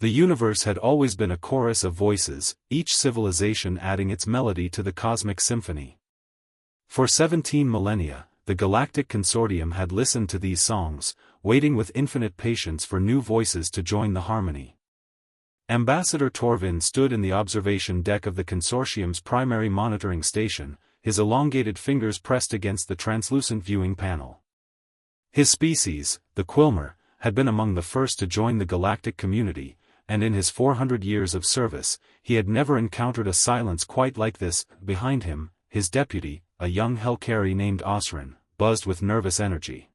The universe had always been a chorus of voices, each civilization adding its melody to the cosmic symphony. For 17 millennia, the Galactic Consortium had listened to these songs, waiting with infinite patience for new voices to join the harmony. Ambassador Torvin stood in the observation deck of the consortium's primary monitoring station, his elongated fingers pressed against the translucent viewing panel. His species, the Quilmer, had been among the first to join the galactic community, and in his 400 years of service, he had never encountered a silence quite like this. Behind him, his deputy, a young Helcari named Osrin, buzzed with nervous energy.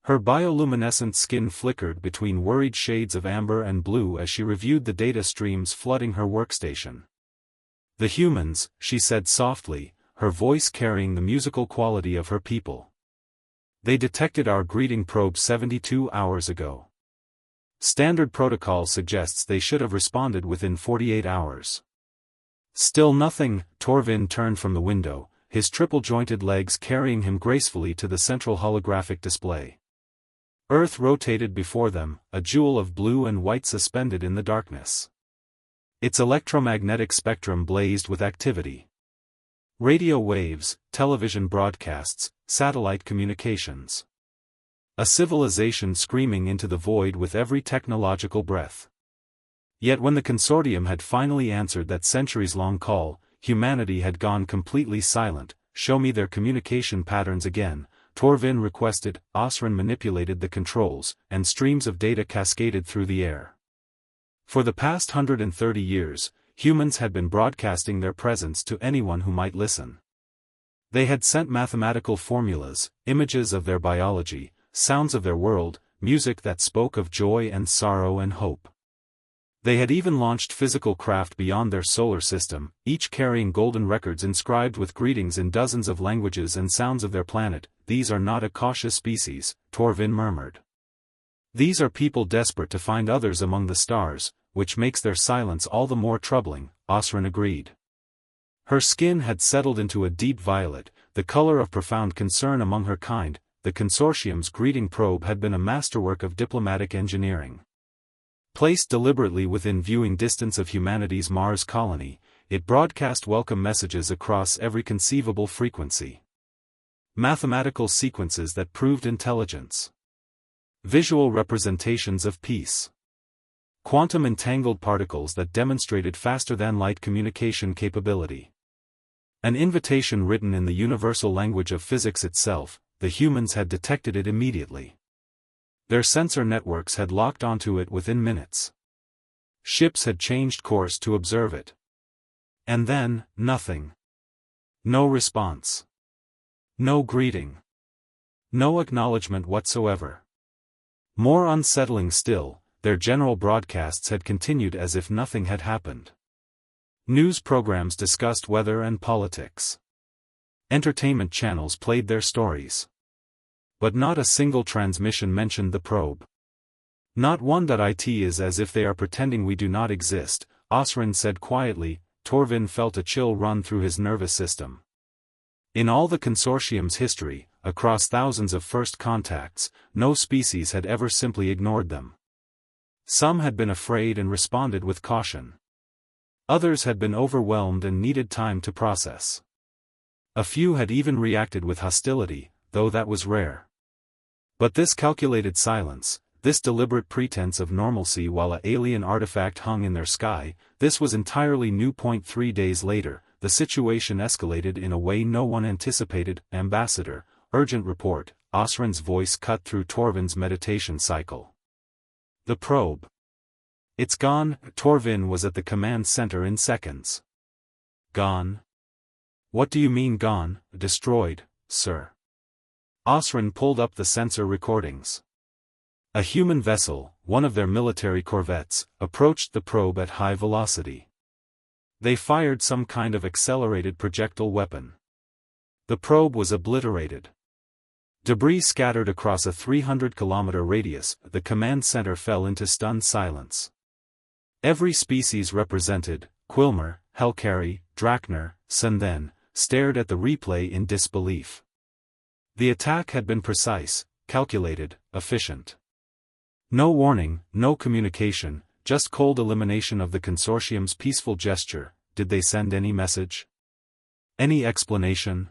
Her bioluminescent skin flickered between worried shades of amber and blue as she reviewed the data streams flooding her workstation. "The humans," she said softly, her voice carrying the musical quality of her people. "They detected our greeting probe 72 hours ago. Standard protocol suggests they should have responded within 48 hours. Still nothing." Torvin turned from the window, his triple-jointed legs carrying him gracefully to the central holographic display. Earth rotated before them, a jewel of blue and white suspended in the darkness. Its electromagnetic spectrum blazed with activity. Radio waves, television broadcasts, satellite communications. A civilization screaming into the void with every technological breath. Yet when the consortium had finally answered that centuries-long call, humanity had gone completely silent. "Show me their communication patterns again," Torvin requested. Osrin manipulated the controls, and streams of data cascaded through the air. For the past 130 years, humans had been broadcasting their presence to anyone who might listen. They had sent mathematical formulas, images of their biology, sounds of their world, music that spoke of joy and sorrow and hope. They had even launched physical craft beyond their solar system, each carrying golden records inscribed with greetings in dozens of languages and sounds of their planet. "These are not a cautious species," Torvin murmured. "These are people desperate to find others among the stars, which makes their silence all the more troubling," Osrin agreed. Her skin had settled into a deep violet, the color of profound concern among her kind. The consortium's greeting probe had been a masterwork of diplomatic engineering. Placed deliberately within viewing distance of humanity's Mars colony, it broadcast welcome messages across every conceivable frequency. Mathematical sequences that proved intelligence. Visual representations of peace. Quantum entangled particles that demonstrated faster-than-light communication capability. An invitation written in the universal language of physics itself. The humans had detected it immediately. Their sensor networks had locked onto it within minutes. Ships had changed course to observe it. And then, nothing. No response. No greeting. No acknowledgement whatsoever. More unsettling still, their general broadcasts had continued as if nothing had happened. News programs discussed weather and politics. Entertainment channels played their stories. But not a single transmission mentioned the probe. "Not one. It is as if they are pretending we do not exist," Osrin said quietly. Torvin felt a chill run through his nervous system. In all the consortium's history, across thousands of first contacts, no species had ever simply ignored them. Some had been afraid and responded with caution. Others had been overwhelmed and needed time to process. A few had even reacted with hostility, though that was rare. But this calculated silence, this deliberate pretense of normalcy while an alien artifact hung in their sky, this was entirely new. 3 days later, the situation escalated in a way no one anticipated. "Ambassador, urgent report," Osrin's voice cut through Torvin's meditation cycle. "The probe. It's gone." Torvin was at the command center in seconds. "Gone? What do you mean gone?" "Destroyed, sir." Osrin pulled up the sensor recordings. A human vessel, one of their military corvettes, approached the probe at high velocity. They fired some kind of accelerated projectile weapon. The probe was obliterated. Debris scattered across a 300-kilometer radius. The command center fell into stunned silence. Every species represented, Quilmer, Helcari, Drachner, Sundhen, stared at the replay in disbelief. The attack had been precise, calculated, efficient. No warning, no communication, just cold elimination of the consortium's peaceful gesture. Did they send any message? Any explanation?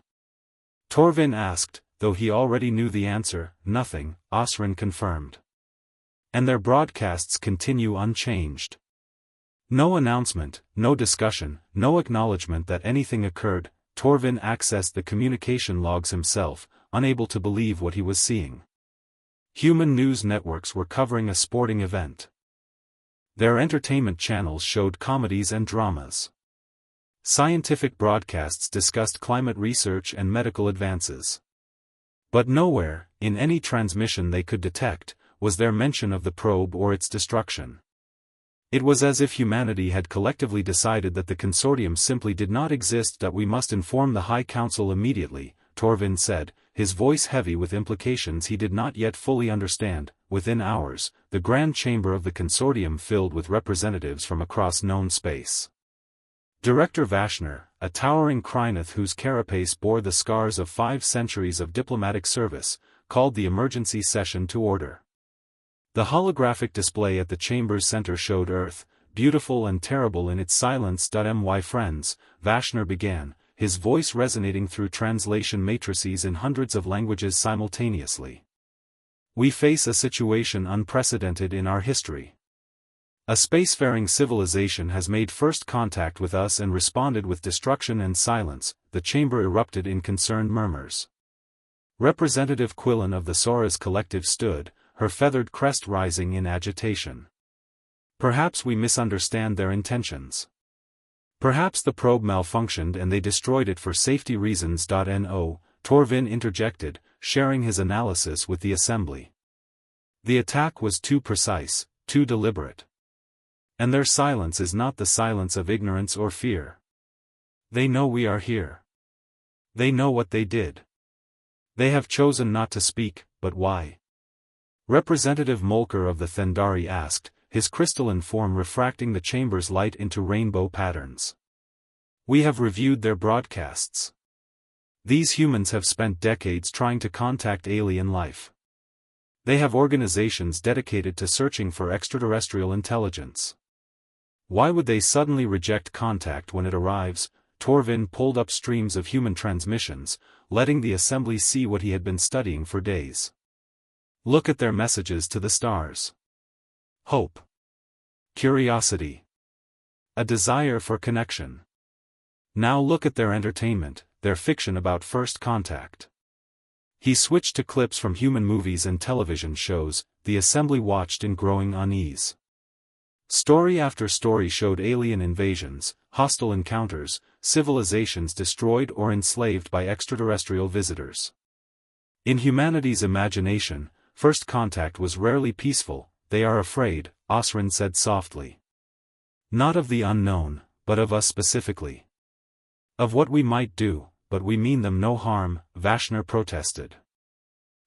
Torvin asked, though he already knew the answer. Nothing, Osrin confirmed. And their broadcasts continue unchanged. No announcement, no discussion, no acknowledgement that anything occurred. Torvin accessed the communication logs himself, unable to believe what he was seeing. Human news networks were covering a sporting event. Their entertainment channels showed comedies and dramas. Scientific broadcasts discussed climate research and medical advances. But nowhere, in any transmission they could detect, was there mention of the probe or its destruction. It was as if humanity had collectively decided that the consortium simply did not exist. That we must inform the High Council immediately, Torvin said, his voice heavy with implications he did not yet fully understand. Within hours, the grand chamber of the consortium filled with representatives from across known space. Director Vashner, a towering Krynoth whose carapace bore the scars of 5 centuries of diplomatic service, called the emergency session to order. The holographic display at the chamber's center showed Earth, beautiful and terrible in its silence. My friends, Vashner began, his voice resonating through translation matrices in hundreds of languages simultaneously. We face a situation unprecedented in our history. A spacefaring civilization has made first contact with us and responded with destruction and silence. The chamber erupted in concerned murmurs. Representative Quillen of the Sora's collective stood, her feathered crest rising in agitation. Perhaps we misunderstand their intentions. Perhaps the probe malfunctioned and they destroyed it for safety reasons. No, Torvin interjected, sharing his analysis with the assembly. The attack was too precise, too deliberate. And their silence is not the silence of ignorance or fear. They know we are here. They know what they did. They have chosen not to speak, but why? Representative Molker of the Thendari asked, his crystalline form refracting the chamber's light into rainbow patterns. We have reviewed their broadcasts. These humans have spent decades trying to contact alien life. They have organizations dedicated to searching for extraterrestrial intelligence. Why would they suddenly reject contact when it arrives? Torvin pulled up streams of human transmissions, letting the assembly see what he had been studying for days. Look at their messages to the stars. Hope. Curiosity. A desire for connection. Now look at their entertainment, their fiction about first contact. He switched to clips from human movies and television shows. The assembly watched in growing unease. Story after story showed alien invasions, hostile encounters, civilizations destroyed or enslaved by extraterrestrial visitors. In humanity's imagination, first contact was rarely peaceful. They are afraid, Osrin said softly. Not of the unknown, but of us specifically. Of what we might do, but we mean them no harm, Vashner protested.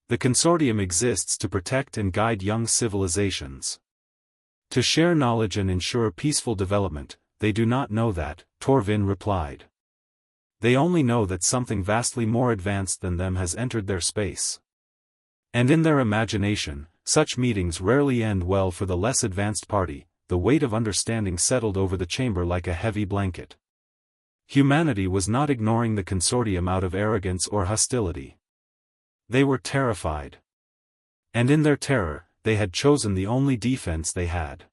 The consortium exists to protect and guide young civilizations. To share knowledge and ensure peaceful development. They do not know that, Torvin replied. They only know that something vastly more advanced than them has entered their space. And in their imagination, such meetings rarely end well for the less advanced party. The weight of understanding settled over the chamber like a heavy blanket. Humanity was not ignoring the consortium out of arrogance or hostility. They were terrified. And in their terror, they had chosen the only defense they had.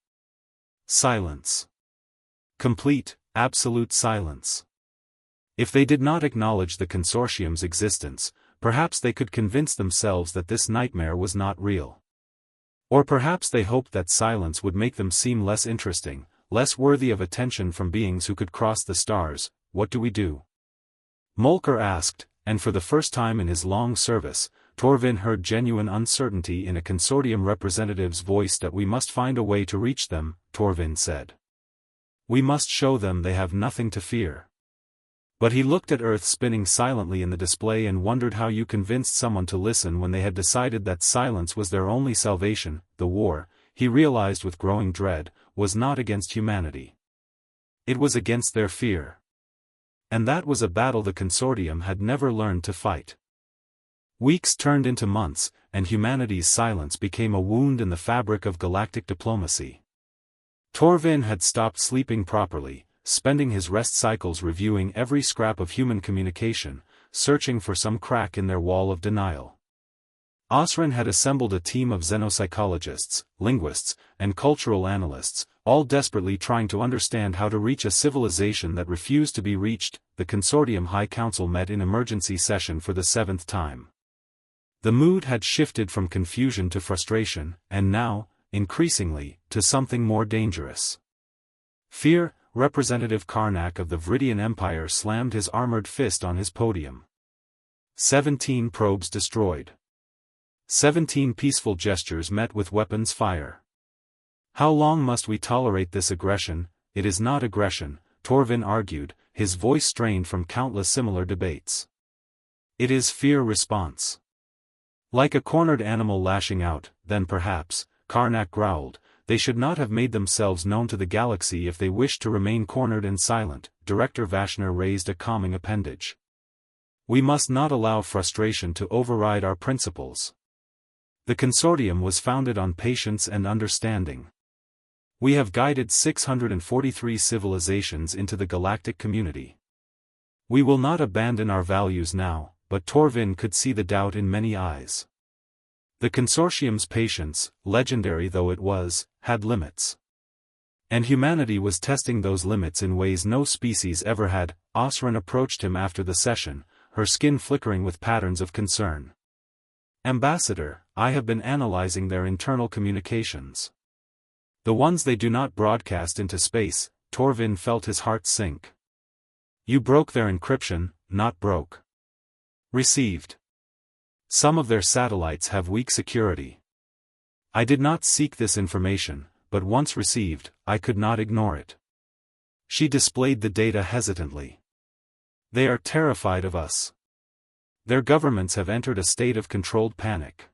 Silence. Complete, absolute silence. If they did not acknowledge the consortium's existence, perhaps they could convince themselves that this nightmare was not real. Or perhaps they hoped that silence would make them seem less interesting, less worthy of attention from beings who could cross the stars. What do we do? Molker asked, and for the first time in his long service, Torvin heard genuine uncertainty in a consortium representative's voice. That we must find a way to reach them, Torvin said. We must show them they have nothing to fear. But he looked at Earth spinning silently in the display and wondered how you convinced someone to listen when they had decided that silence was their only salvation. The war, he realized with growing dread, was not against humanity. It was against their fear. And that was a battle the consortium had never learned to fight. Weeks turned into months, and humanity's silence became a wound in the fabric of galactic diplomacy. Torvin had stopped sleeping properly, spending his rest cycles reviewing every scrap of human communication, searching for some crack in their wall of denial. Osrin had assembled a team of xenopsychologists, linguists, and cultural analysts, all desperately trying to understand how to reach a civilization that refused to be reached. The Consortium High Council met in emergency session for the 7th time. The mood had shifted from confusion to frustration, and now, increasingly, to something more dangerous. Fear. Representative Karnak of the Viridian Empire slammed his armored fist on his podium. 17 probes destroyed. 17 peaceful gestures met with weapons fire. How long must we tolerate this aggression? It is not aggression, Torvin argued, his voice strained from countless similar debates. It is fear response. Like a cornered animal lashing out, then perhaps, Karnak growled, they should not have made themselves known to the galaxy if they wished to remain cornered and silent. Director Vashner raised a calming appendage. We must not allow frustration to override our principles. The consortium was founded on patience and understanding. We have guided 643 civilizations into the galactic community. We will not abandon our values now, but Torvin could see the doubt in many eyes. The consortium's patience, legendary though it was, had limits. And humanity was testing those limits in ways no species ever had. Osrin approached him after the session, her skin flickering with patterns of concern. Ambassador, I have been analyzing their internal communications. The ones they do not broadcast into space. Torvin felt his heart sink. You broke their encryption, not broke. Received. Some of their satellites have weak security. I did not seek this information, but once received, I could not ignore it. She displayed the data hesitantly. They are terrified of us. Their governments have entered a state of controlled panic.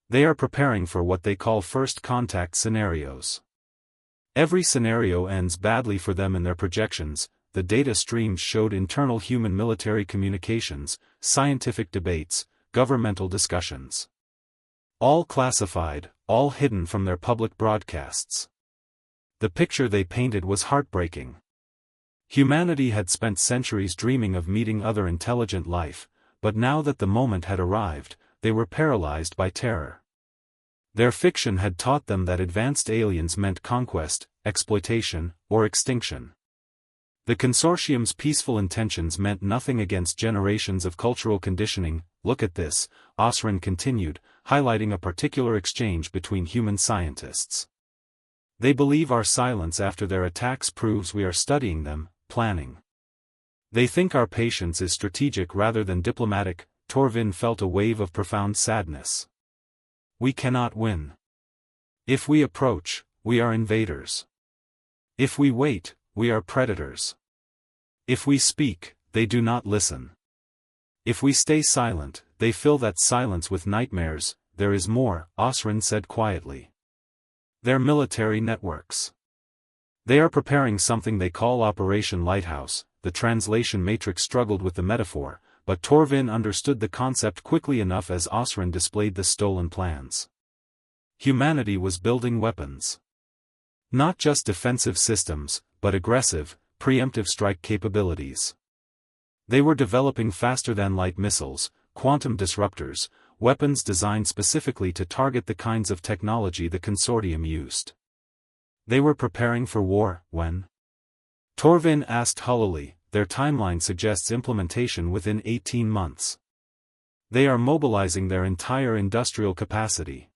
They are preparing for what they call first contact scenarios. Every scenario ends badly for them in their projections. The data streams showed internal human military communications, scientific debates, governmental discussions. All classified, all hidden from their public broadcasts. The picture they painted was heartbreaking. Humanity had spent centuries dreaming of meeting other intelligent life, but now that the moment had arrived, they were paralyzed by terror. Their fiction had taught them that advanced aliens meant conquest, exploitation, or extinction. The consortium's peaceful intentions meant nothing against generations of cultural conditioning. Look at this, Osrin continued, highlighting a particular exchange between human scientists. They believe our silence after their attacks proves we are studying them, planning. They think our patience is strategic rather than diplomatic. Torvin felt a wave of profound sadness. We cannot win. If we approach, we are invaders. If we wait, we are predators. If we speak, they do not listen. If we stay silent, they fill that silence with nightmares. There is more, Osrin said quietly. Their military networks. They are preparing something they call Operation Lighthouse. The translation matrix struggled with the metaphor, but Torvin understood the concept quickly enough as Osrin displayed the stolen plans. Humanity was building weapons. Not just defensive systems, but aggressive, preemptive strike capabilities. They were developing faster-than-light missiles, quantum disruptors, weapons designed specifically to target the kinds of technology the consortium used. They were preparing for war, when? Torvin asked hullily. Their timeline suggests implementation within 18 months. They are mobilizing their entire industrial capacity.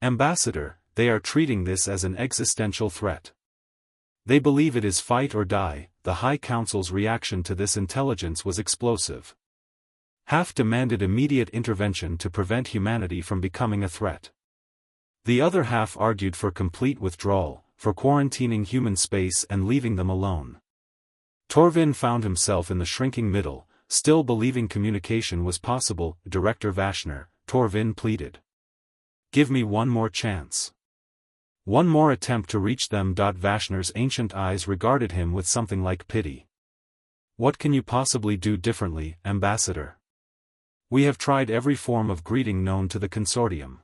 Ambassador, they are treating this as an existential threat. They believe it is fight or die. The High Council's reaction to this intelligence was explosive. Half demanded immediate intervention to prevent humanity from becoming a threat. The other half argued for complete withdrawal, for quarantining human space and leaving them alone. Torvin found himself in the shrinking middle, still believing communication was possible. Director Vashner, Torvin pleaded. Give me one more chance. One more attempt to reach them. Vashner's ancient eyes regarded him with something like pity. What can you possibly do differently, Ambassador? We have tried every form of greeting known to the consortium.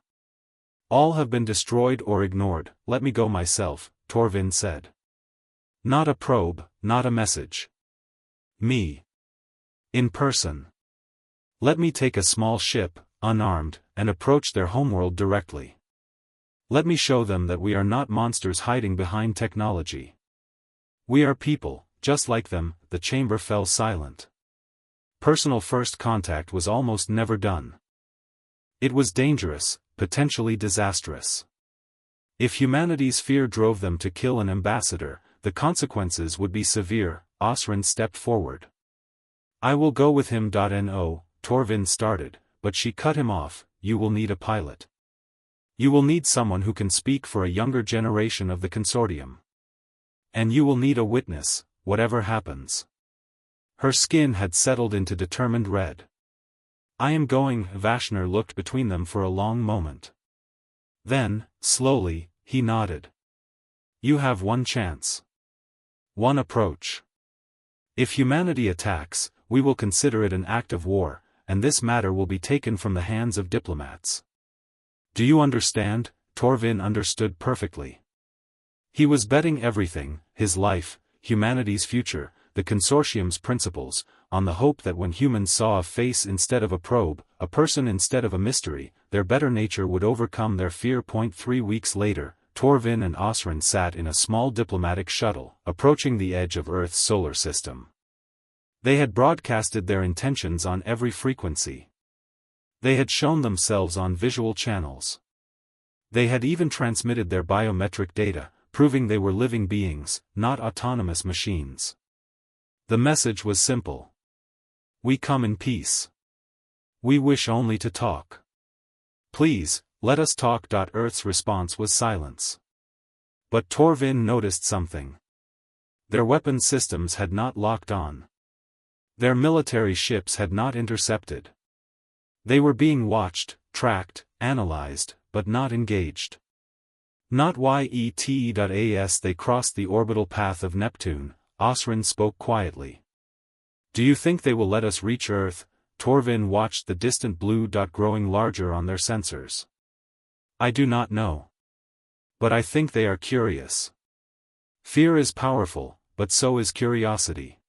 All have been destroyed or ignored. Let me go myself. Torvin said. Not a probe, not a message. Me. In person. Let me take a small ship, unarmed, and approach their homeworld directly. Let me show them that we are not monsters hiding behind technology. We are people, just like them. The chamber fell silent. Personal first contact was almost never done. It was dangerous, potentially disastrous. If humanity's fear drove them to kill an ambassador, the consequences would be severe. Osrin stepped forward. I will go with him. No, Torvin started, but she cut him off. You will need a pilot. You will need someone who can speak for a younger generation of the consortium. And you will need a witness, whatever happens. Her skin had settled into determined red. I am going. Vashner looked between them for a long moment. Then, slowly, he nodded. You have one chance. One approach. If humanity attacks, we will consider it an act of war, and this matter will be taken from the hands of diplomats. Do you understand? Torvin understood perfectly. He was betting everything, his life, humanity's future, the consortium's principles, on the hope that when humans saw a face instead of a probe, a person instead of a mystery, their better nature would overcome their fear. 3 weeks later, Torvin and Osrin sat in a small diplomatic shuttle, approaching the edge of Earth's solar system. They had broadcasted their intentions on every frequency. They had shown themselves on visual channels. They had even transmitted their biometric data, proving they were living beings, not autonomous machines. The message was simple. We come in peace. We wish only to talk. Please, let us talk. Earth's response was silence. But Torvin noticed something. Their weapon systems had not locked on. Their military ships had not intercepted. They were being watched, tracked, analyzed, but not engaged. Not yet. They crossed the orbital path of Neptune. Osrin spoke quietly. Do you think they will let us reach Earth? Torvin watched the distant blue dot growing larger on their sensors. I do not know. But I think they are curious. Fear is powerful, but so is curiosity.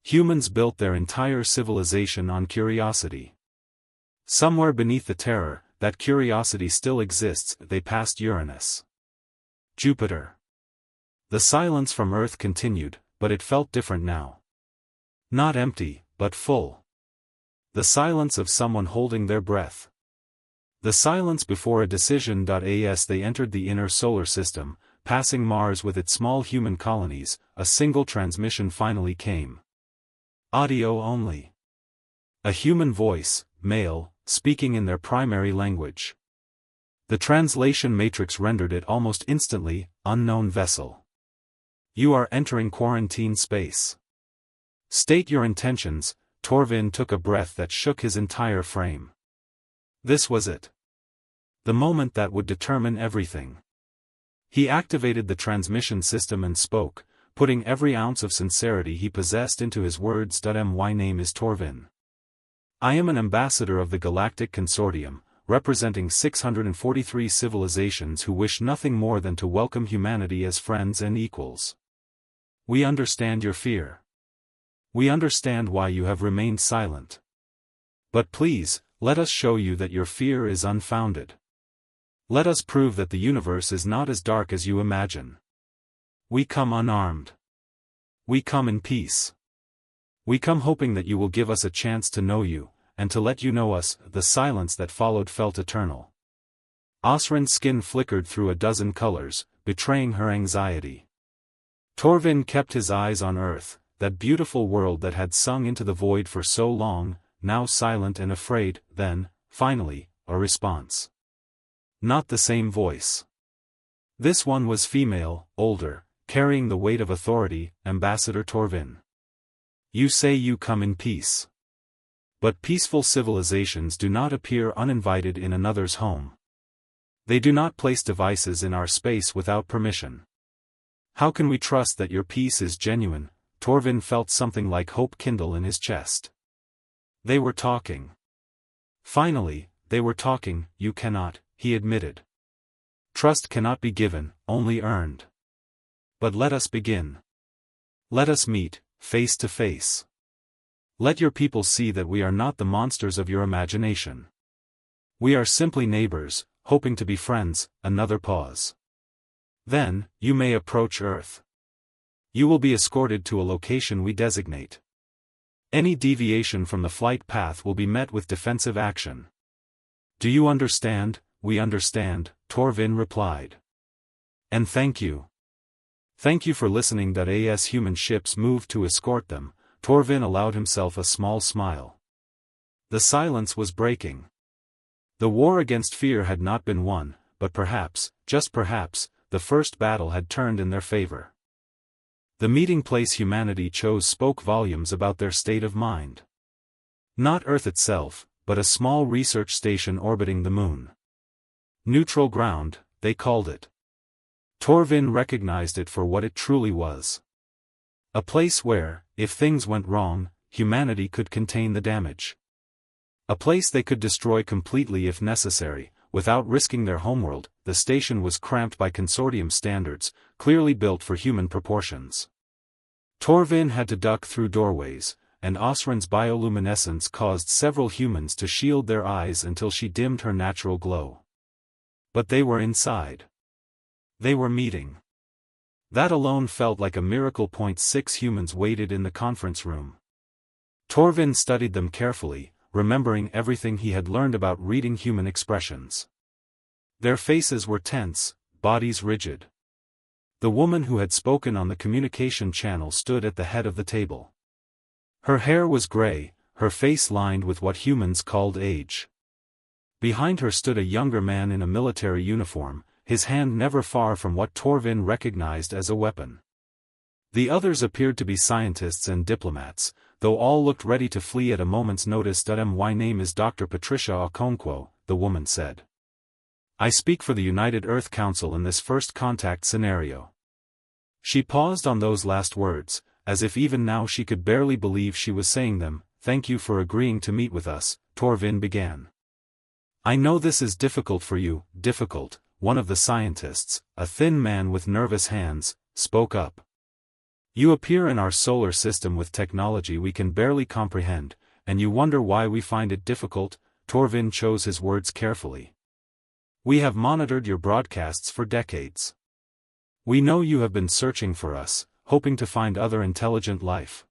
Humans built their entire civilization on curiosity. Somewhere beneath the terror, that curiosity still exists. They passed Uranus. Jupiter. The silence from Earth continued, but it felt different now. Not empty, but full. The silence of someone holding their breath. The silence before a decision. As they entered the inner solar system, passing Mars with its small human colonies, a single transmission finally came. Audio only. A human voice, male, speaking in their primary language. The translation matrix rendered it almost instantly. Unknown vessel. You are entering quarantine space. State your intentions. Torvin took a breath that shook his entire frame. This was it. The moment that would determine everything. He activated the transmission system and spoke, putting every ounce of sincerity he possessed into his words. My name is Torvin. I am an ambassador of the Galactic Consortium, representing 643 civilizations who wish nothing more than to welcome humanity as friends and equals. We understand your fear. We understand why you have remained silent. But please, let us show you that your fear is unfounded. Let us prove that the universe is not as dark as you imagine. We come unarmed. We come in peace. We come hoping that you will give us a chance to know you, and to let you know us. The silence that followed felt eternal. Osrin's skin flickered through a dozen colors, betraying her anxiety. Torvin kept his eyes on Earth, that beautiful world that had sung into the void for so long, now silent and afraid. Then, finally, a response. Not the same voice. This one was female, older, carrying the weight of authority. Ambassador Torvin. You say you come in peace. But peaceful civilizations do not appear uninvited in another's home. They do not place devices in our space without permission. How can we trust that your peace is genuine? Torvin felt something like hope kindle in his chest. They were talking. Finally, they were talking. You cannot, he admitted. Trust cannot be given, only earned. But let us begin. Let us meet, face to face. Let your people see that we are not the monsters of your imagination. We are simply neighbors, hoping to be friends. Another pause. Then, you may approach Earth. You will be escorted to a location we designate. Any deviation from the flight path will be met with defensive action. Do you understand? We understand, Torvin replied. And thank you. Thank you for listening. As human ships moved to escort them, Torvin allowed himself a small smile. The silence was breaking. The war against fear had not been won, but perhaps, just perhaps, the first battle had turned in their favor. The meeting place humanity chose spoke volumes about their state of mind. Not Earth itself, but a small research station orbiting the moon. Neutral ground, they called it. Torvin recognized it for what it truly was. A place where, if things went wrong, humanity could contain the damage. A place they could destroy completely if necessary, without risking their homeworld. The station was cramped by consortium standards, clearly built for human proportions. Torvin had to duck through doorways, and Osrin's bioluminescence caused several humans to shield their eyes until she dimmed her natural glow. But they were inside. They were meeting. That alone felt like a miracle. 6 humans waited in the conference room. Torvin studied them carefully, remembering everything he had learned about reading human expressions. Their faces were tense, bodies rigid. The woman who had spoken on the communication channel stood at the head of the table. Her hair was gray, her face lined with what humans called age. Behind her stood a younger man in a military uniform, his hand never far from what Torvin recognized as a weapon. The others appeared to be scientists and diplomats, though all looked ready to flee at a moment's notice. My name is Dr. Patricia Okonkwo, the woman said. I speak for the United Earth Council in this first contact scenario. She paused on those last words, as if even now she could barely believe she was saying them. Thank you for agreeing to meet with us, Torvin began. I know this is difficult for you. Difficult, one of the scientists, a thin man with nervous hands, spoke up. You appear in our solar system with technology we can barely comprehend, and you wonder why we find it difficult. Torvin chose his words carefully. We have monitored your broadcasts for decades. We know you have been searching for us, hoping to find other intelligent life.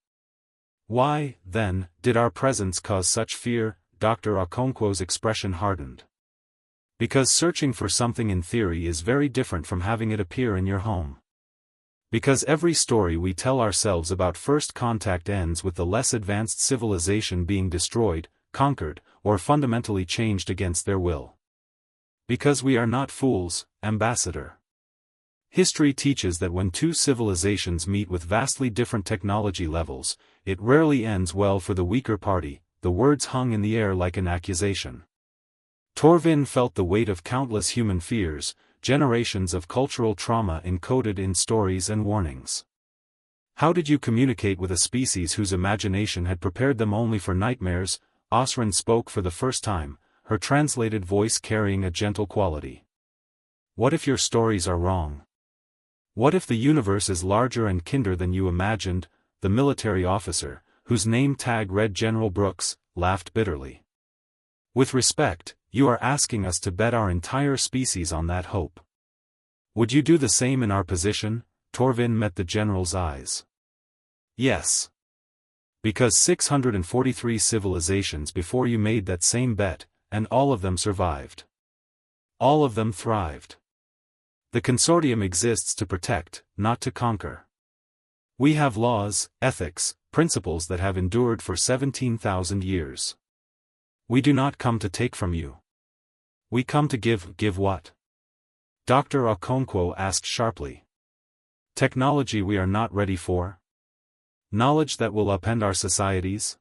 Why, then, did our presence cause such fear? Dr. Okonkwo's expression hardened. Because searching for something in theory is very different from having it appear in your home. Because every story we tell ourselves about first contact ends with the less advanced civilization being destroyed, conquered, or fundamentally changed against their will. Because we are not fools, Ambassador. History teaches that when two civilizations meet with vastly different technology levels, it rarely ends well for the weaker party. The words hung in the air like an accusation. Torvin felt the weight of countless human fears, generations of cultural trauma encoded in stories and warnings. How did you communicate with a species whose imagination had prepared them only for nightmares? Osrin spoke for the first time, her translated voice carrying a gentle quality. What if your stories are wrong? What if the universe is larger and kinder than you imagined? The military officer, whose name tag read General Brooks, laughed bitterly. With respect, you are asking us to bet our entire species on that hope. Would you do the same in our position? Torvin met the general's eyes. Yes. Because 643 civilizations before you made that same bet, and all of them survived. All of them thrived. The consortium exists to protect, not to conquer. We have laws, ethics, principles that have endured for 17,000 years. We do not come to take from you. We come to give. Give what? Dr. Okonkwo asked sharply. Technology we are not ready for? Knowledge that will upend our societies?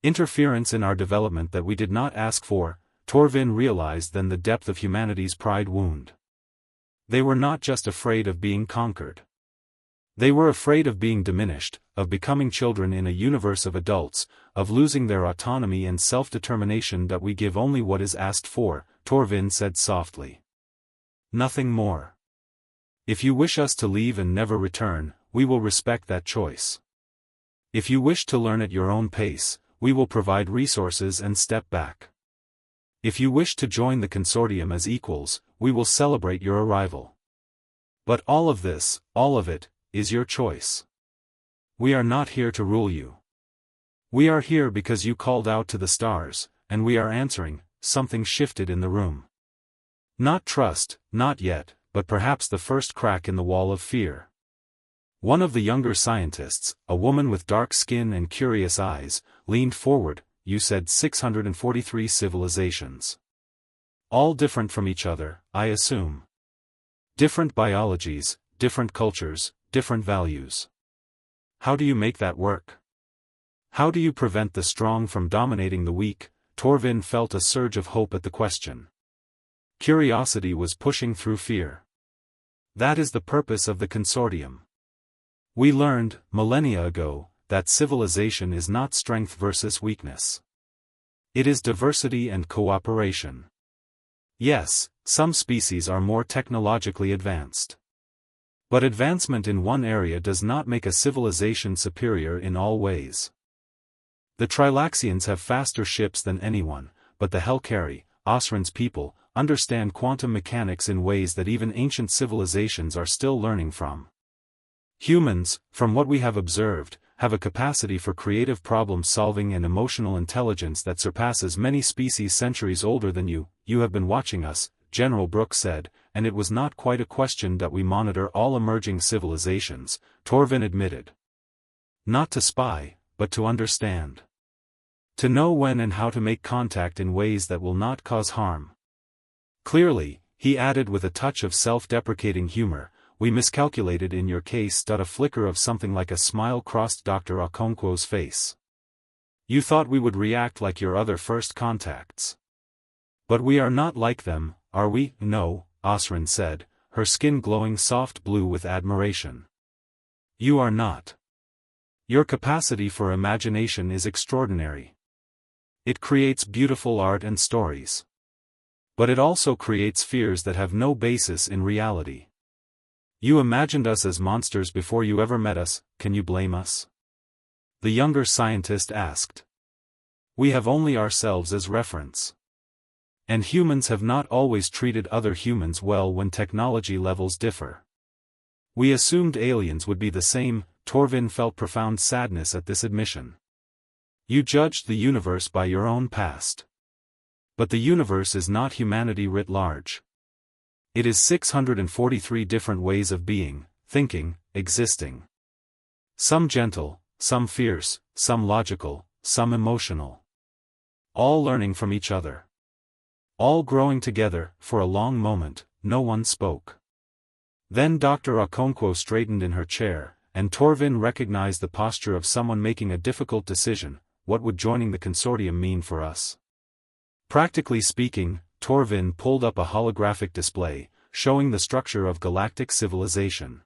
Interference in our development that we did not ask for? Torvin realized then the depth of humanity's pride wound. They were not just afraid of being conquered. They were afraid of being diminished, of becoming children in a universe of adults, of losing their autonomy and self-determination. That we give only what is asked for, Torvin said softly. Nothing more. If you wish us to leave and never return, we will respect that choice. If you wish to learn at your own pace, we will provide resources and step back. If you wish to join the consortium as equals, we will celebrate your arrival. But all of this, all of it, is your choice. We are not here to rule you. We are here because you called out to the stars, and we are answering. Something shifted in the room. Not trust, not yet, but perhaps the first crack in the wall of fear. One of the younger scientists, a woman with dark skin and curious eyes, leaned forward. You said 643 civilizations. All different from each other, I assume. Different biologies, different cultures, different values. How do you make that work? How do you prevent the strong from dominating the weak? Torvin felt a surge of hope at the question. Curiosity was pushing through fear. That is the purpose of the consortium. We learned, millennia ago, that civilization is not strength versus weakness. It is diversity and cooperation. Yes, some species are more technologically advanced. But advancement in one area does not make a civilization superior in all ways. The Trilaxians have faster ships than anyone, but the Helkari, Osran's people, understand quantum mechanics in ways that even ancient civilizations are still learning from. Humans, from what we have observed, have a capacity for creative problem-solving and emotional intelligence that surpasses many species centuries older than you. You have been watching us, General Brooks said, and it was not quite a question that we monitor all emerging civilizations, Torvin admitted. Not to spy, but to understand. To know when and how to make contact in ways that will not cause harm. Clearly, he added with a touch of self-deprecating humor, we miscalculated in your case. A flicker of something like a smile crossed Dr. Okonkwo's face. You thought we would react like your other first contacts. But we are not like them, are we? No, Osran said, her skin glowing soft blue with admiration. You are not. Your capacity for imagination is extraordinary. It creates beautiful art and stories. But it also creates fears that have no basis in reality. You imagined us as monsters before you ever met us, can you blame us? The younger scientist asked. We have only ourselves as reference. And humans have not always treated other humans well when technology levels differ. We assumed aliens would be the same. Torvin felt profound sadness at this admission. You judged the universe by your own past. But the universe is not humanity writ large. It is 643 different ways of being, thinking, existing. Some gentle, some fierce, some logical, some emotional. All learning from each other. All growing together. For a long moment, no one spoke. Then Dr. Okonkwo straightened in her chair, and Torvin recognized the posture of someone making a difficult decision. What would joining the consortium mean for us? Practically speaking, Torvin pulled up a holographic display, showing the structure of galactic civilization.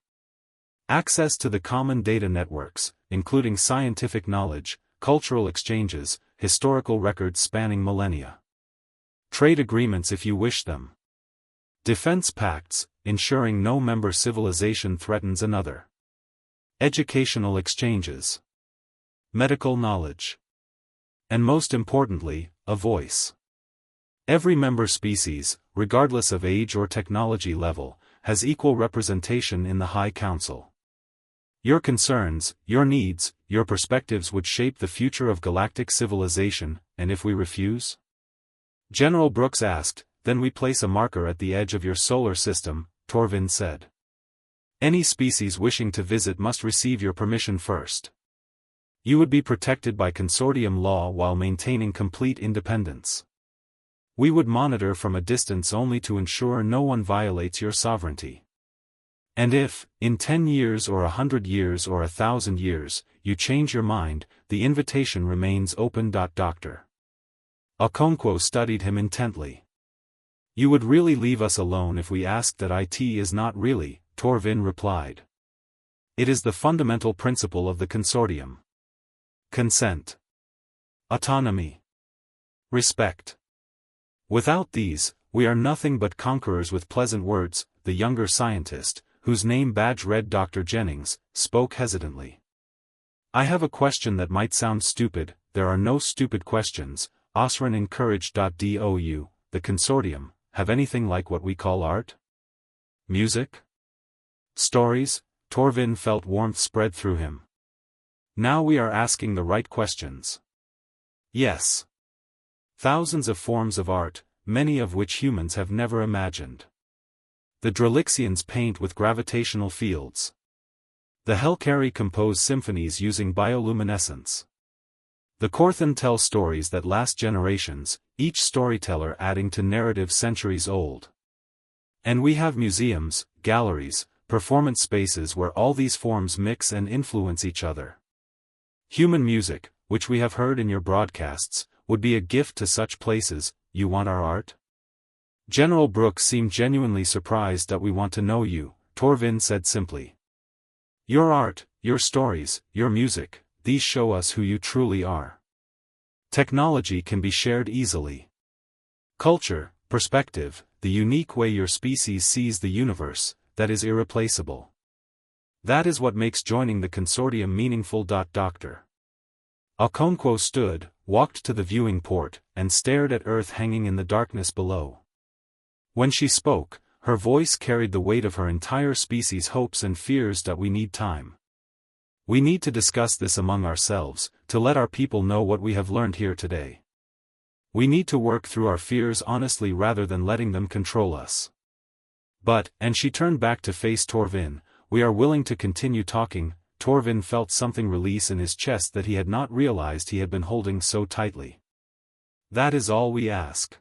Access to the common data networks, including scientific knowledge, cultural exchanges, historical records spanning millennia. Trade agreements if you wish them. Defense pacts, ensuring no member civilization threatens another. Educational exchanges. Medical knowledge. And most importantly, a voice. Every member species, regardless of age or technology level, has equal representation in the High Council. Your concerns, your needs, your perspectives would shape the future of galactic civilization, and if we refuse? General Brooks asked, then we place a marker at the edge of your solar system, Torvin said. Any species wishing to visit must receive your permission first. You would be protected by consortium law while maintaining complete independence. We would monitor from a distance only to ensure no one violates your sovereignty. And if, in 10 years or 100 years or 1,000 years, you change your mind, the invitation remains open. Dr. Okonkwo studied him intently. You would really leave us alone if we asked that? It is not really, Torvin replied. It is the fundamental principle of the consortium. Consent. Autonomy. Respect. Without these, we are nothing but conquerors with pleasant words. The younger scientist, whose name badge read Dr. Jennings, spoke hesitantly. I have a question that might sound stupid. There are no stupid questions, Osrin encouraged. "Do the consortium, have anything like what we call art? Music? Stories?" Torvin felt warmth spread through him. Now we are asking the right questions. Yes. Thousands of forms of art, many of which humans have never imagined. The Drelixians paint with gravitational fields. The Helkari compose symphonies using bioluminescence. The Korthan tell stories that last generations, each storyteller adding to narratives centuries old. And we have museums, galleries, performance spaces where all these forms mix and influence each other. Human music, which we have heard in your broadcasts, would be a gift to such places. You want our art? General Brooks seemed genuinely surprised that we want to know you, Torvin said simply. Your art, your stories, your music, these show us who you truly are. Technology can be shared easily. Culture, perspective, the unique way your species sees the universe, that is irreplaceable. That is what makes joining the consortium meaningful. Dr. Okonkwo stood, walked to the viewing port, and stared at Earth hanging in the darkness below. When she spoke, her voice carried the weight of her entire species' hopes and fears. We need time. We need to discuss this among ourselves, to let our people know what we have learned here today. We need to work through our fears honestly rather than letting them control us. But, and she turned back to face Torvin, we are willing to continue talking. Torvin felt something release in his chest that he had not realized he had been holding so tightly. That is all we ask.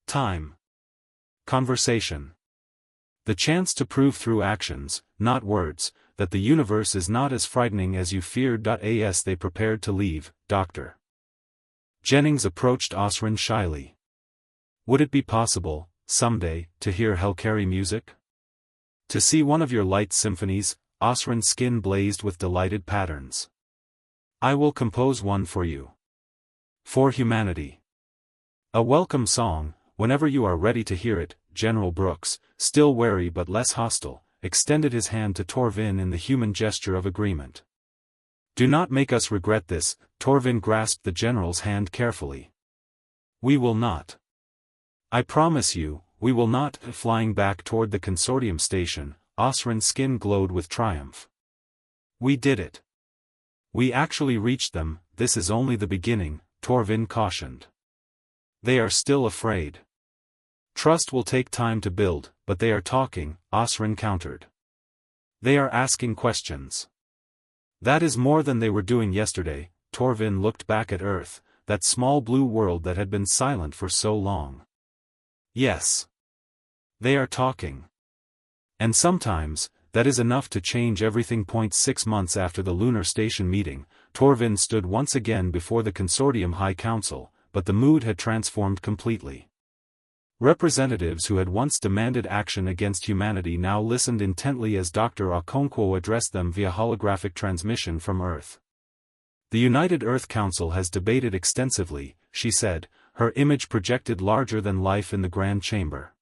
Time. Conversation. The chance to prove through actions, not words, that the universe is not as frightening as you feared. As they prepared to leave, Dr. Jennings approached Osrin shyly. Would it be possible, someday, to hear Helkari music? To see one of your light symphonies? Osrin's skin blazed with delighted patterns. I will compose one for you. For humanity. A welcome song, whenever you are ready to hear it. General Brooks, still wary but less hostile, extended his hand to Torvin in the human gesture of agreement. Do not make us regret this. Torvin grasped the general's hand carefully. We will not. I promise you, we will not. Flying back toward the consortium station, Osrin's skin glowed with triumph. We did it. We actually reached them. This is only the beginning, Torvin cautioned. They are still afraid. Trust will take time to build, but they are talking, Osrin countered. They are asking questions. That is more than they were doing yesterday. Torvin looked back at Earth, that small blue world that had been silent for so long. Yes. They are talking. And sometimes, that is enough to change everything. 6 months after the lunar station meeting, Torvin stood once again before the Consortium High Council, but the mood had transformed completely. Representatives who had once demanded action against humanity now listened intently as Dr. Okonkwo addressed them via holographic transmission from Earth. The United Earth Council has debated extensively, she said, her image projected larger than life in the Grand Chamber.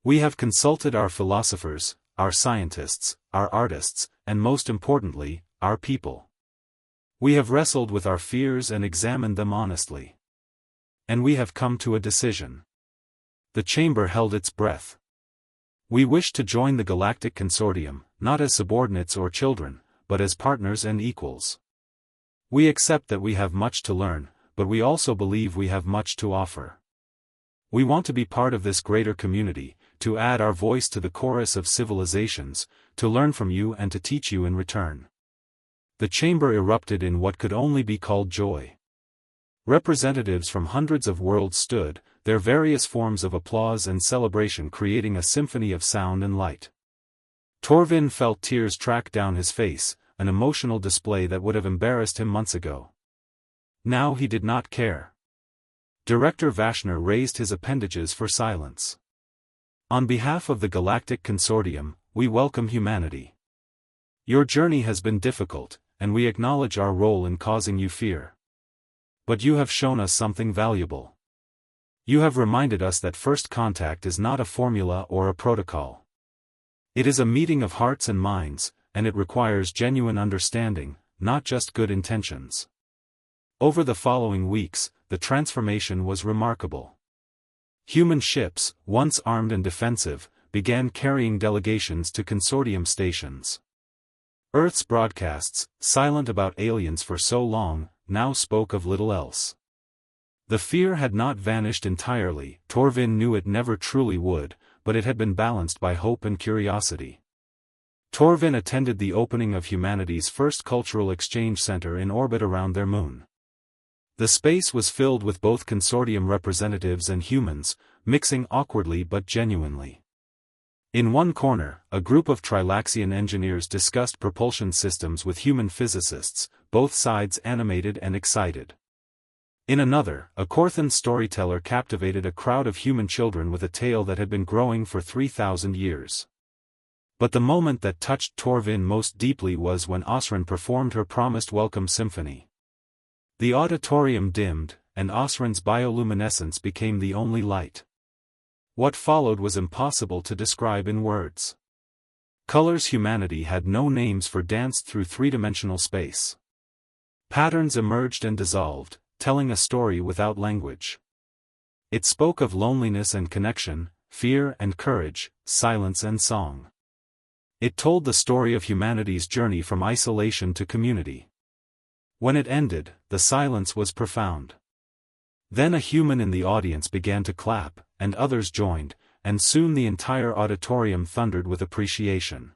We have consulted our philosophers, our scientists, our artists, and most importantly, our people. We have wrestled with our fears and examined them honestly. And we have come to a decision. The chamber held its breath. We wish to join the Galactic Consortium, not as subordinates or children, but as partners and equals. We accept that we have much to learn, but we also believe we have much to offer. We want to be part of this greater community, to add our voice to the chorus of civilizations, to learn from you and to teach you in return. The chamber erupted in what could only be called joy. Representatives from hundreds of worlds stood, their various forms of applause and celebration creating a symphony of sound and light. Torvin felt tears track down his face, an emotional display that would have embarrassed him months ago. Now he did not care. Director Vashner raised his appendages for silence. On behalf of the Galactic Consortium, we welcome humanity. Your journey has been difficult, and we acknowledge our role in causing you fear. But you have shown us something valuable. You have reminded us that first contact is not a formula or a protocol. It is a meeting of hearts and minds, and it requires genuine understanding, not just good intentions. Over the following weeks, the transformation was remarkable. Human ships, once armed and defensive, began carrying delegations to consortium stations. Earth's broadcasts, silent about aliens for so long, now spoke of little else. The fear had not vanished entirely, Torvin knew it never truly would, but it had been balanced by hope and curiosity. Torvin attended the opening of humanity's first cultural exchange center in orbit around their moon. The space was filled with both consortium representatives and humans, mixing awkwardly but genuinely. In one corner, a group of Trilaxian engineers discussed propulsion systems with human physicists, both sides animated and excited. In another, a Korthan storyteller captivated a crowd of human children with a tale that had been growing for 3,000 years. But the moment that touched Torvin most deeply was when Osrin performed her promised welcome symphony. The auditorium dimmed, and Osrin's bioluminescence became the only light. What followed was impossible to describe in words. Colors humanity had no names for danced through three-dimensional space. Patterns emerged and dissolved, telling a story without language. It spoke of loneliness and connection, fear and courage, silence and song. It told the story of humanity's journey from isolation to community. When it ended, the silence was profound. Then a human in the audience began to clap, and others joined, and soon the entire auditorium thundered with appreciation.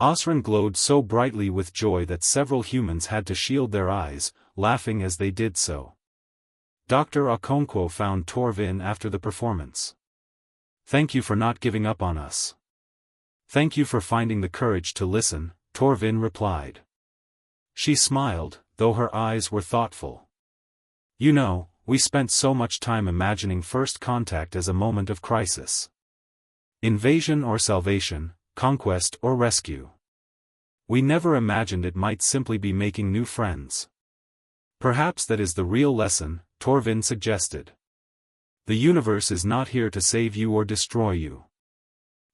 Osrin glowed so brightly with joy that several humans had to shield their eyes, laughing as they did so. Dr. Okonkwo found Torvin after the performance. "Thank you for not giving up on us." "Thank you for finding the courage to listen," Torvin replied. She smiled, though her eyes were thoughtful. "You know, we spent so much time imagining first contact as a moment of crisis. Invasion or salvation, conquest or rescue. We never imagined it might simply be making new friends." "Perhaps that is the real lesson," Torvin suggested. "The universe is not here to save you or destroy you.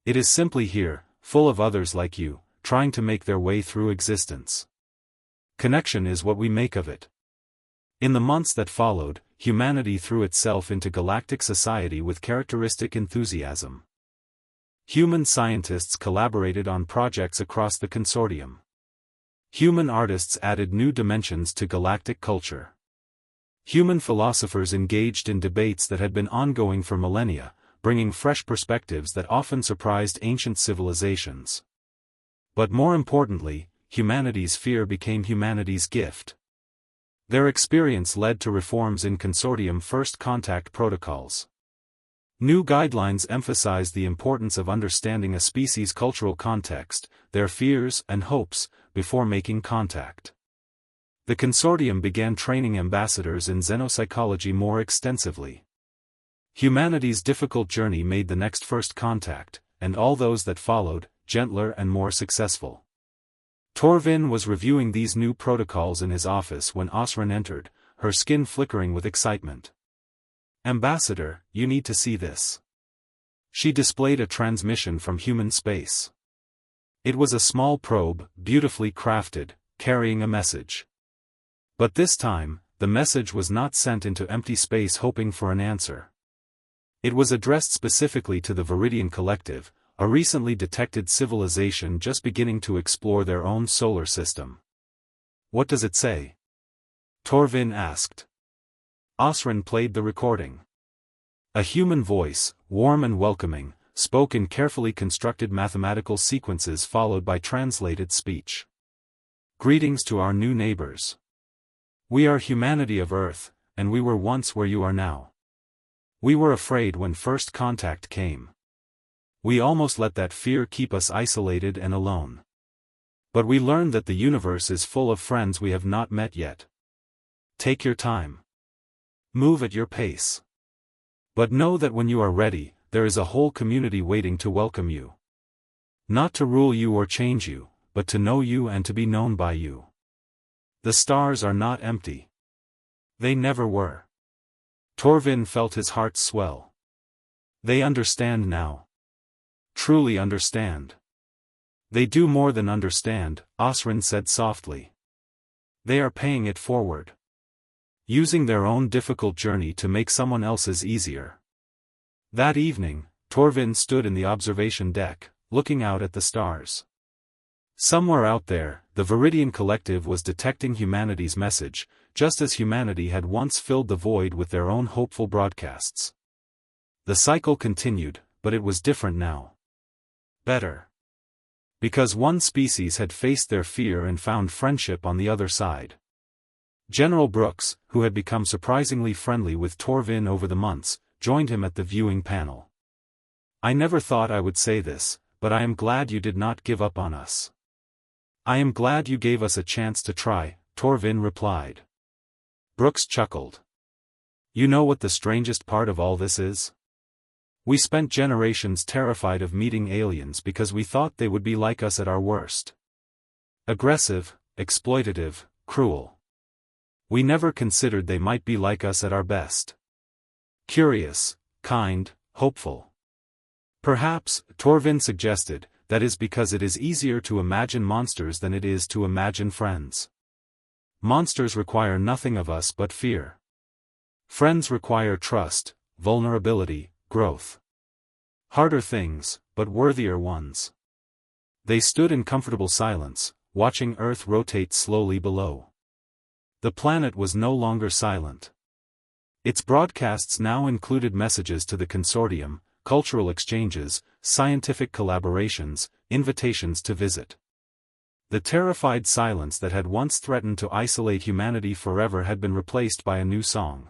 It is simply here, full of others like you, trying to make their way through existence. Connection is what we make of it." In the months that followed, humanity threw itself into galactic society with characteristic enthusiasm. Human scientists collaborated on projects across the consortium. Human artists added new dimensions to galactic culture. Human philosophers engaged in debates that had been ongoing for millennia, bringing fresh perspectives that often surprised ancient civilizations. But more importantly, humanity's fear became humanity's gift. Their experience led to reforms in consortium first contact protocols. New guidelines emphasized the importance of understanding a species' cultural context, their fears and hopes, before making contact. The consortium began training ambassadors in xenopsychology more extensively. Humanity's difficult journey made the next first contact, and all those that followed, gentler and more successful. Torvin was reviewing these new protocols in his office when Osrin entered, her skin flickering with excitement. "Ambassador, you need to see this." She displayed a transmission from human space. It was a small probe, beautifully crafted, carrying a message. But this time, the message was not sent into empty space hoping for an answer. It was addressed specifically to the Viridian Collective, a recently detected civilization just beginning to explore their own solar system. "What does it say?" Torvin asked. Osrin played the recording. A human voice, warm and welcoming, spoke in carefully constructed mathematical sequences followed by translated speech. "Greetings to our new neighbors. We are humanity of Earth, and we were once where you are now. We were afraid when first contact came. We almost let that fear keep us isolated and alone. But we learned that the universe is full of friends we have not met yet. Take your time. Move at your pace. But know that when you are ready, there is a whole community waiting to welcome you. Not to rule you or change you, but to know you and to be known by you. The stars are not empty. They never were." Torvin felt his heart swell. They understand now. Truly understand. They do more than understand, Osrin said softly. They are paying it forward. Using their own difficult journey to make someone else's easier. That evening, Torvin stood in the observation deck, looking out at the stars. Somewhere out there, the Viridian Collective was detecting humanity's message, just as humanity had once filled the void with their own hopeful broadcasts. The cycle continued, but it was different now. Better. Because one species had faced their fear and found friendship on the other side. General Brooks, who had become surprisingly friendly with Torvin over the months, joined him at the viewing panel. I never thought I would say this, but I am glad you did not give up on us. I am glad you gave us a chance to try, Torvin replied. Brooks chuckled. You know what the strangest part of all this is? We spent generations terrified of meeting aliens because we thought they would be like us at our worst. Aggressive, exploitative, cruel. We never considered they might be like us at our best. Curious, kind, hopeful. Perhaps, Torvin suggested, that is because it is easier to imagine monsters than it is to imagine friends. Monsters require nothing of us but fear. Friends require trust, vulnerability, growth. Harder things, but worthier ones. They stood in comfortable silence, watching Earth rotate slowly below. The planet was no longer silent. Its broadcasts now included messages to the consortium, cultural exchanges, scientific collaborations, invitations to visit. The terrified silence that had once threatened to isolate humanity forever had been replaced by a new song.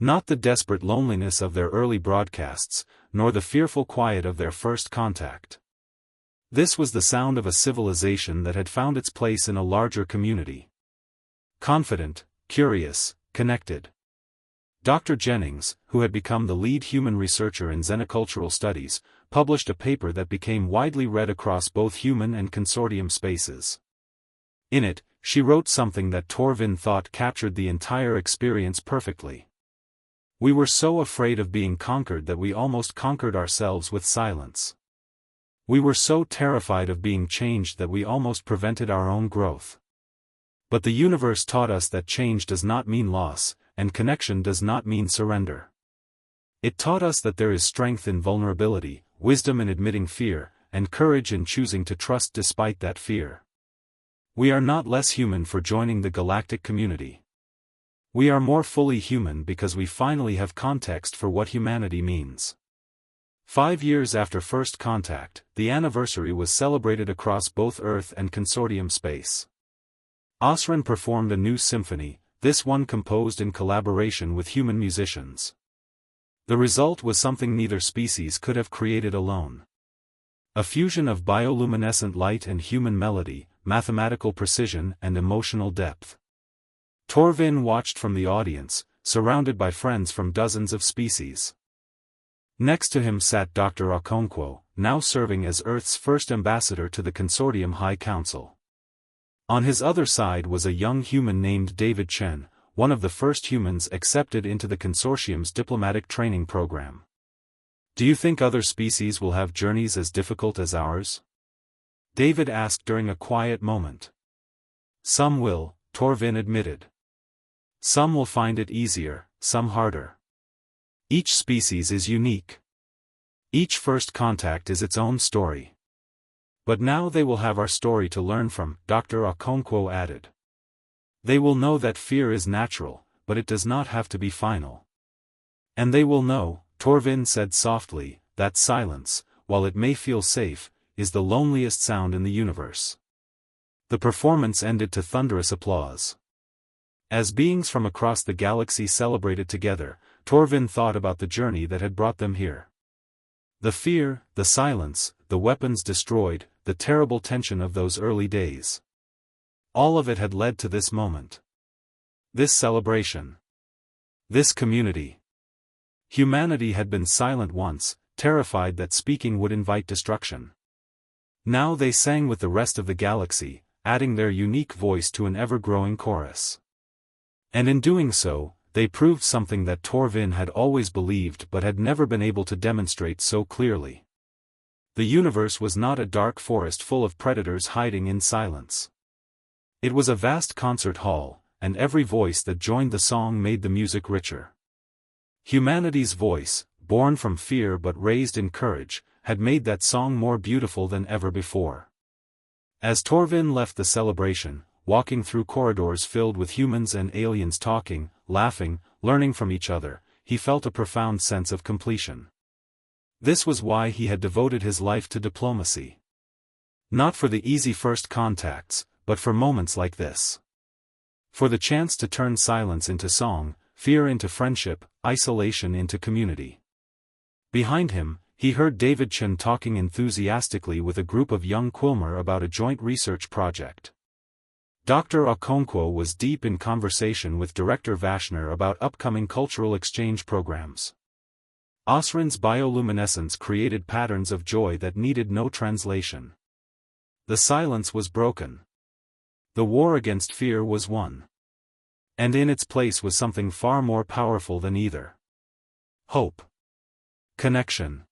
Not the desperate loneliness of their early broadcasts, nor the fearful quiet of their first contact. This was the sound of a civilization that had found its place in a larger community. Confident, curious, connected. Dr. Jennings, who had become the lead human researcher in xenocultural studies, published a paper that became widely read across both human and consortium spaces. In it, she wrote something that Torvin thought captured the entire experience perfectly. We were so afraid of being conquered that we almost conquered ourselves with silence. We were so terrified of being changed that we almost prevented our own growth. But the universe taught us that change does not mean loss, and connection does not mean surrender. It taught us that there is strength in vulnerability, wisdom in admitting fear, and courage in choosing to trust despite that fear. We are not less human for joining the galactic community. We are more fully human because we finally have context for what humanity means. 5 years after first contact, the anniversary was celebrated across both Earth and consortium space. Osrin performed a new symphony, this one composed in collaboration with human musicians. The result was something neither species could have created alone. A fusion of bioluminescent light and human melody, mathematical precision and emotional depth. Torvin watched from the audience, surrounded by friends from dozens of species. Next to him sat Dr. Okonkwo, now serving as Earth's first ambassador to the Consortium High Council. On his other side was a young human named David Chen, one of the first humans accepted into the consortium's diplomatic training program. Do you think other species will have journeys as difficult as ours? David asked during a quiet moment. Some will, Torvin admitted. Some will find it easier, some harder. Each species is unique. Each first contact is its own story. But now they will have our story to learn from, Dr. Okonkwo added. They will know that fear is natural, but it does not have to be final. And they will know, Torvin said softly, that silence, while it may feel safe, is the loneliest sound in the universe. The performance ended to thunderous applause. As beings from across the galaxy celebrated together, Torvin thought about the journey that had brought them here. The fear, the silence, the weapons destroyed, the terrible tension of those early days. All of it had led to this moment. This celebration. This community. Humanity had been silent once, terrified that speaking would invite destruction. Now they sang with the rest of the galaxy, adding their unique voice to an ever-growing chorus. And in doing so, they proved something that Torvin had always believed but had never been able to demonstrate so clearly. The universe was not a dark forest full of predators hiding in silence. It was a vast concert hall, and every voice that joined the song made the music richer. Humanity's voice, born from fear but raised in courage, had made that song more beautiful than ever before. As Torvin left the celebration, walking through corridors filled with humans and aliens talking, laughing, learning from each other, he felt a profound sense of completion. This was why he had devoted his life to diplomacy. Not for the easy first contacts, but for moments like this. For the chance to turn silence into song, fear into friendship, isolation into community. Behind him, he heard David Chen talking enthusiastically with a group of young Quilmer about a joint research project. Dr. Okonkwo was deep in conversation with Director Vashner about upcoming cultural exchange programs. Osrin's bioluminescence created patterns of joy that needed no translation. The silence was broken. The war against fear was won. And in its place was something far more powerful than either. Hope. Connection.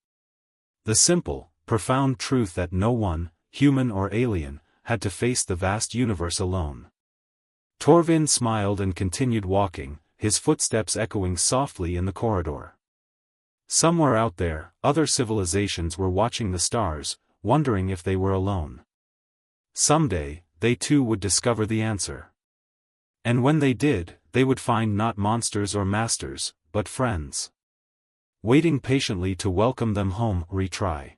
The simple, profound truth that no one, human or alien, had to face the vast universe alone. Torvin smiled and continued walking, his footsteps echoing softly in the corridor. Somewhere out there, other civilizations were watching the stars, wondering if they were alone. Someday, they too would discover the answer. And when they did, they would find not monsters or masters, but friends. Waiting patiently to welcome them home. Retry.